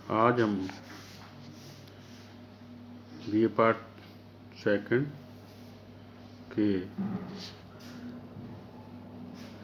आज हम BA part second के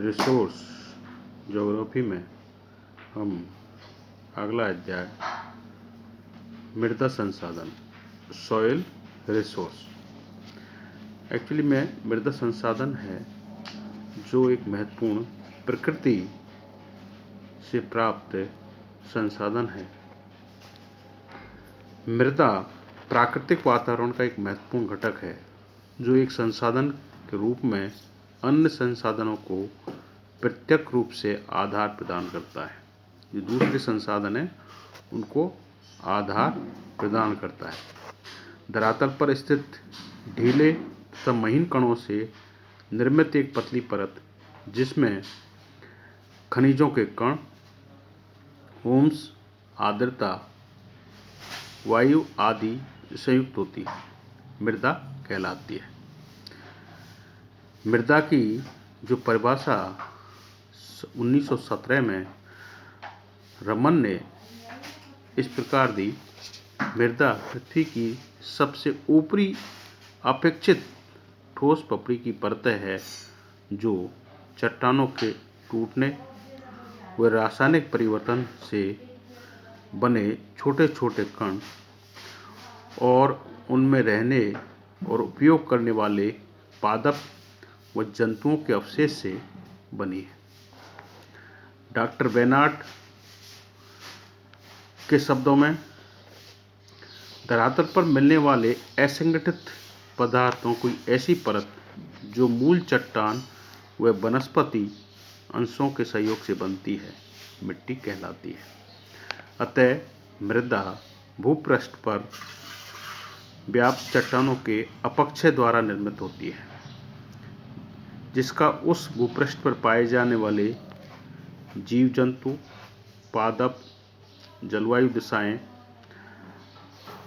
रिसोर्स ज्योग्राफी में हम अगला अध्याय मृदा संसाधन सॉइल रिसोर्स। एक्चुअली में मृदा संसाधन है जो एक महत्वपूर्ण प्रकृति से प्राप्त संसाधन है। मृदा प्राकृतिक वातावरण का एक महत्वपूर्ण घटक है जो एक संसाधन के रूप में अन्य संसाधनों को प्रत्यक्ष रूप से आधार प्रदान करता है। जो दूसरे संसाधन हैं उनको आधार प्रदान करता है। धरातल पर स्थित ढीले तथा महीन कणों से निर्मित एक पतली परत जिसमें खनिजों के कण, ह्यूमस, आर्द्रता, वायु आदि संयुक्त होती है, मृदा कहलाती है। मृदा की जो परिभाषा 1917 में रमन ने इस प्रकार दी, मृदा पृथ्वी की सबसे ऊपरी अपेक्षित ठोस पपड़ी की परत है जो चट्टानों के टूटने व रासायनिक परिवर्तन से बने छोटे छोटे कण और उनमें रहने और उपयोग करने वाले पादप व जंतुओं के अवशेष से बनी है। डॉक्टर बेनार्ड के शब्दों में धरातल पर मिलने वाले असंगठित पदार्थों की ऐसी परत जो मूल चट्टान व वनस्पति अंशों के सहयोग से बनती है, मिट्टी कहलाती है। अतः मृदा भूपृष्ठ पर व्याप्त चट्टानों के अपक्षय द्वारा निर्मित होती है, जिसका उस भूपृष्ठ पर पाए जाने वाले जीव जंतु, पादप, जलवायु दिशाएं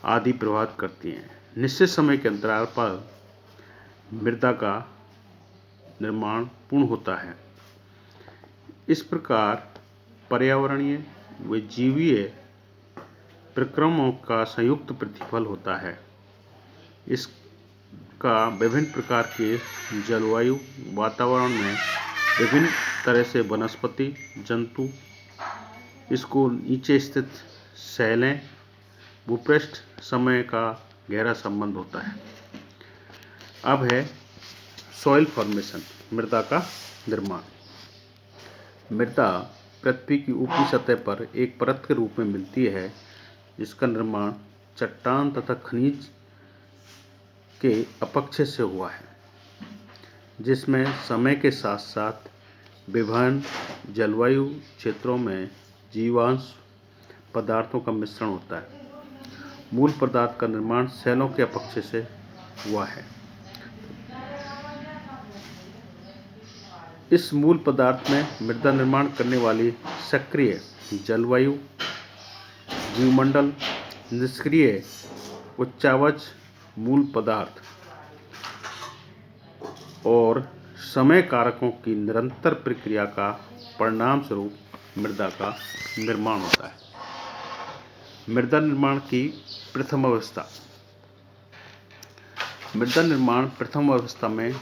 आदि प्रभावित करती हैं। निश्चित समय के अंतराल पर मृदा का निर्माण पूर्ण होता है। इस प्रकार पर्यावरणीय व जीवीय प्रक्रमों का संयुक्त प्रतिफल होता है। इसका विभिन्न प्रकार के जलवायु वातावरण में विभिन्न तरह से वनस्पति, जंतु, इसको नीचे स्थित शैलें, भूपृष्ठ समय का गहरा संबंध होता है। अब है सॉइल फॉर्मेशन, मृदा का निर्माण। मृदा पृथ्वी की ऊपरी सतह पर एक परत के रूप में मिलती है जिसका निर्माण चट्टान तथा खनिज के अपक्षय से हुआ है, जिसमें समय के साथ साथ विभिन्न जलवायु क्षेत्रों में जीवांश पदार्थों का मिश्रण होता है। मूल पदार्थ का निर्माण सेलों के अपक्षय से हुआ है। इस मूल पदार्थ में मृदा निर्माण करने वाली सक्रिय जलवायु, जीवमंडल, निष्क्रिय उच्चावच मूल पदार्थ और समय कारकों की निरंतर प्रक्रिया का परिणाम स्वरूप मृदा का निर्माण होता है। मृदा निर्माण की प्रथम अवस्था। मृदा निर्माण प्रथम अवस्था में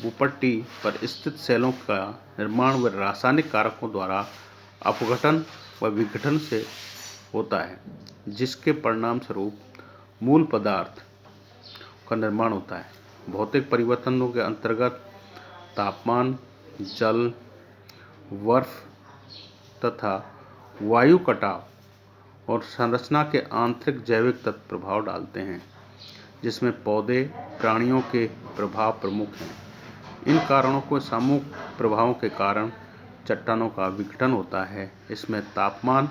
भूपट्टी पर स्थित सेलों का निर्माण व रासायनिक कारकों द्वारा अपघटन व विघटन से होता है, जिसके परिणाम स्वरूप मूल पदार्थ का निर्माण होता है। भौतिक परिवर्तनों के अंतर्गत तापमान, जल, बर्फ तथा वायु कटाव और संरचना के आंतरिक जैविक तत्व प्रभाव डालते हैं, जिसमें पौधे, प्राणियों के प्रभाव प्रमुख हैं। इन कारणों को सामूहिक प्रभावों के कारण चट्टानों का विघटन होता है। इसमें तापमान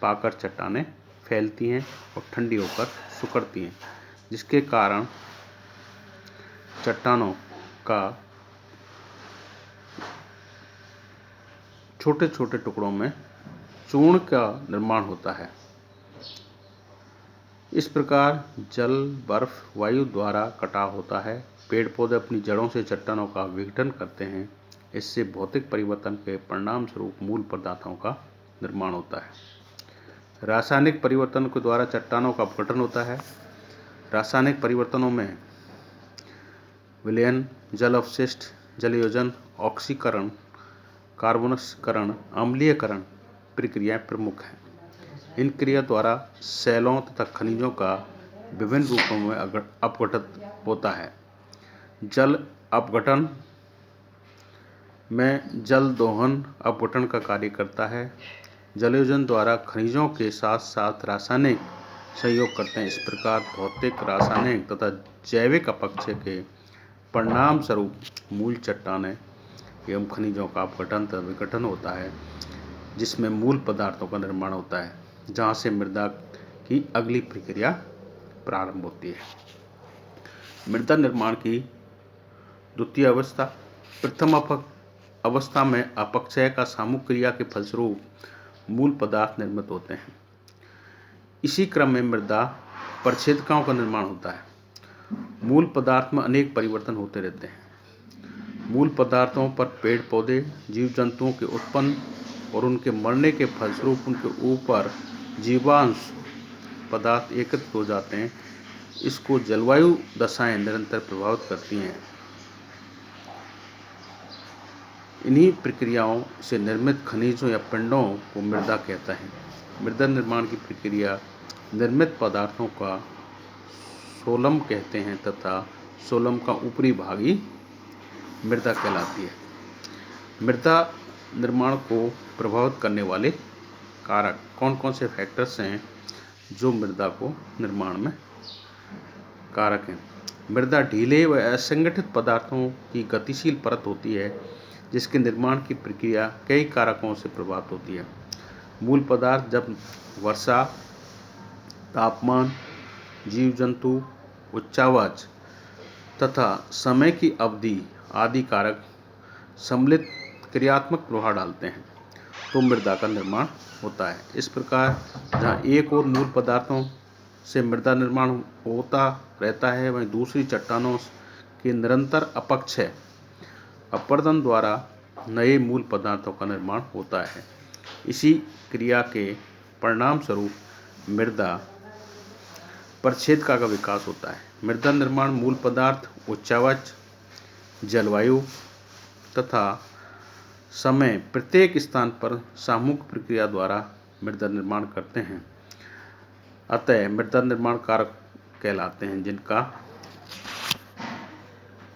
पाकर चट्टानें फैलती हैं और ठंडी होकर सिकुड़ती हैं, जिसके कारण चट्टानों का छोटे छोटे टुकड़ों में चूर्ण का निर्माण होता है। इस प्रकार जल, बर्फ, वायु द्वारा कटाव होता है। पेड़ पौधे अपनी जड़ों से चट्टानों का विघटन करते हैं। इससे भौतिक परिवर्तन के परिणाम स्वरूप मूल पदार्थों का निर्माण होता है। रासायनिक परिवर्तन के द्वारा चट्टानों का अपघटन होता है। रासायनिक परिवर्तनों में विलयन, जल अवशिष्ट, जलयोजन, ऑक्सीकरण, कार्बोनिकीकरण, अम्लीयकरण प्रक्रियाएं प्रमुख हैं। इन क्रिया द्वारा सेलों तथा खनिजों का विभिन्न रूपों में अपघटन होता है। जल अपघटन में जल दोहन अपघटन का कार्य करता है। जलयोजन द्वारा खनिजों के साथ साथ रासायनिक संयोग करते हैं। इस प्रकार भौतिक, रासायनिक तथा जैविक अपक्षय के परिणाम स्वरूप मूल चट्टानें एवं खनिजों का अपघटन तथा विघटन होता है, जिसमें मूल पदार्थों का निर्माण होता है, जहाँ से मृदा की अगली प्रक्रिया प्रारंभ होती है। मृदा निर्माण की द्वितीय अवस्था। प्रथम अवस्था में अपक्षय का सामूहिक क्रिया के फलस्वरूप मूल पदार्थ निर्मित होते हैं। इसी क्रम में मृदा परिच्छेदिकाओं का निर्माण होता है। मूल पदार्थ में अनेक परिवर्तन होते रहते हैं। मूल पदार्थों पर पेड़ पौधे, जीव जंतुओं के उत्पन्न और उनके मरने के फलस्वरूप उनके ऊपर जीवांश पदार्थ एकत्रित हो जाते हैं। इसको जलवायु दशाएं निरंतर प्रभावित करती हैं। इन्हीं प्रक्रियाओं से निर्मित खनिजों या पिंडों को मृदा कहता है। मृदा निर्माण की प्रक्रिया निर्मित पदार्थों का सोलम कहते हैं तथा सोलम का ऊपरी भाग ही मृदा कहलाती है। मृदा निर्माण को प्रभावित करने वाले कारक कौन कौन से फैक्टर्स हैं जो मृदा को निर्माण में कारक हैं? मृदा ढीले व असंगठित पदार्थों की गतिशील परत होती है, जिसके निर्माण की प्रक्रिया कई कारकों से प्रभावित होती है। मूल पदार्थ जब वर्षा, तापमान, जीव जंतु, उच्चावाच तथा समय की अवधि आदि कारक सम्मिलित क्रियात्मक प्रभाव डालते हैं, तो मृदा का निर्माण होता है। इस प्रकार जहाँ एक और मूल पदार्थों से मृदा निर्माण होता रहता है, वहीं दूसरी चट्टानों के निरंतर अपक्षय अपरदन द्वारा नए मूल पदार्थों का निर्माण होता है। इसी क्रिया के परिणाम स्वरूप मृदा परिच्छेदिका का विकास होता है। मृदा निर्माण मूल पदार्थ, उच्चावच, जलवायु तथा समय प्रत्येक स्थान पर सामूहिक प्रक्रिया द्वारा मृदा निर्माण करते हैं। अतः मृदा निर्माण कारक कहलाते हैं, जिनका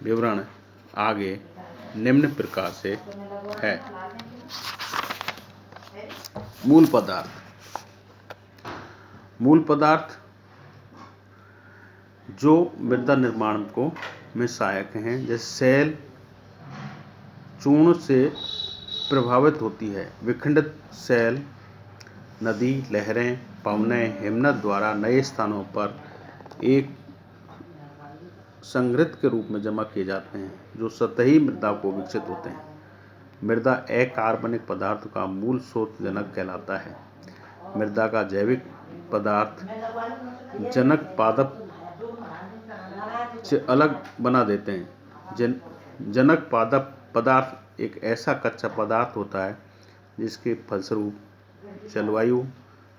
विवरण आगे निम्न प्रकार से है। मूल पदार्थ। मूल पदार्थ जो मृदा निर्माण को में सहायक हैं, जैसे सेल चूर्ण से प्रभावित होती है। विखंडित सेल नदी, लहरें, पवनें, हिमनद द्वारा नए स्थानों पर एक संघृत के रूप में जमा किए जाते हैं, जो सतही मृदा को विकसित होते हैं। मृदा अकार्बनिक पदार्थ का मूल स्रोत जनक कहलाता है। मृदा का जैविक पदार्थ जनक पादप से अलग बना देते हैं। जनक पादप पदार्थ एक ऐसा कच्चा पदार्थ होता है जिसके फलस्वरूप जलवायु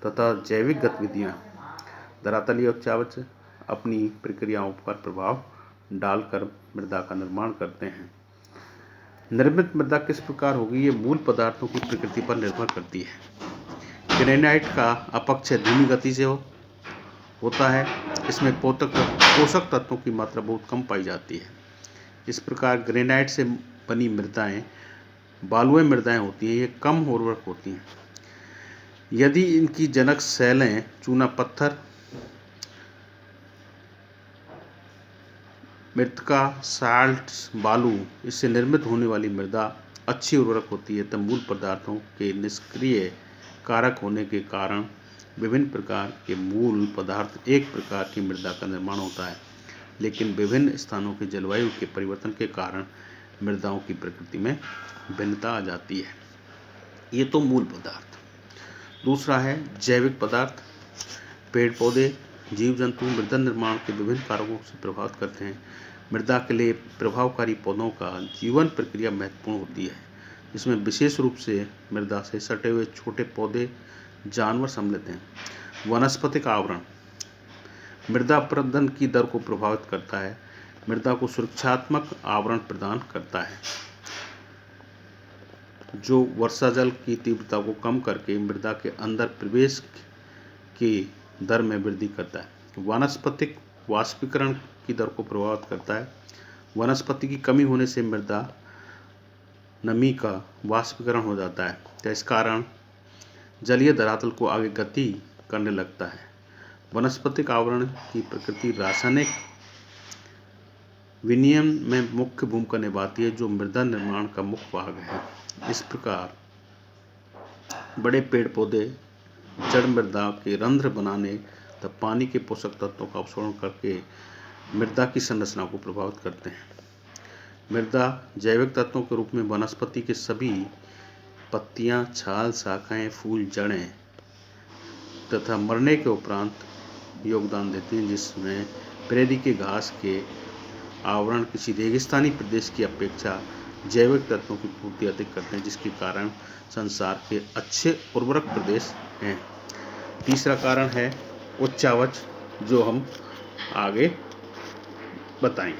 तथा जैविक गतिविधियाँ धरातलीय उच्चावच अपनी प्रक्रियाओं पर प्रभाव डालकर मृदा का निर्माण करते हैं। निर्मित मृदा किस प्रकार होगी, ये मूल पदार्थों की प्रकृति पर निर्भर करती है। ग्रेनाइट का अपक्षय धीमी गति से होता है। इसमें पोषक तत्वों की मात्रा बहुत कम पाई जाती है। इस प्रकार ग्रेनाइट से बनी मृदाएं बालुई मृदाएं होती हैं। ये कम उर्वरक होती हैं। यदि इनकी जनक शैलें चूना पत्थर, मृत्तिका, साल्ट, बालू, इससे निर्मित होने वाली मृदा अच्छी उर्वरक होती है, तब मूल पदार्थों के निष्क्रिय कारक होने के कारण विभिन्न प्रकार के मूल पदार्थ एक प्रकार की मृदा का निर्माण होता है। लेकिन विभिन्न स्थानों के जलवायु के परिवर्तन के कारण मृदाओं की प्रकृति में भिन्नता आ जाती है। ये तो मूल पदार्थ। दूसरा है जैविक पदार्थ। पेड़ पौधे, जीव जंतु मृदा निर्माण के विभिन्न कारकों से प्रभावित करते हैं। मृदा के लिए प्रभावकारी पौधों का जीवन प्रक्रिया महत्वपूर्ण होती है, जिसमें विशेष रूप से मृदा से सटे हुए छोटे पौधे, जानवर सम्मिलित हैं। वनस्पतिक आवरण मृदा अपरदन की दर को प्रभावित करता है, मृदा को सुरक्षात्मक आवरण प्रदान करता है जो वर्षा जल की तीव्रता को कम करके मृदा के अंदर प्रवेश की दर में वृद्धि करता है। वानस्पतिक वाष्पीकरण की दर को प्रभावित करता है। वनस्पति की कमी होने से मृदा नमी का वाष्पीकरण हो जाता है, तो इस कारण जलीय धरातल को आगे गति करने लगता है। वनस्पतिक आवरण की प्रकृति रासायनिक विनिमय में मुख्य भूमिका निभाती है, जो मृदा निर्माण का मुख्य भाग है। इस प्रकार बड़े पेड़ पौधे जड़ मृदा के रंध्र बनाने तथा पानी के पोषक तत्वों का अवशोषण करके मृदा की संरचना को प्रभावित करते हैं। मृदा जैविक तत्वों के रूप में वनस्पति के सभी पत्तियां, छाल, शाखाएं, फूल, जड़ें तथा मरने के उपरांत योगदान देती हैं, जिसमें प्रेरी के घास के आवरण किसी रेगिस्तानी प्रदेश की अपेक्षा जैविक तत्वों की पूर्ति अधिक करते हैं, जिसके कारण संसार के अच्छे उर्वरक प्रदेश हैं। तीसरा कारण है उच्चावच, जो हम आगे बताएं।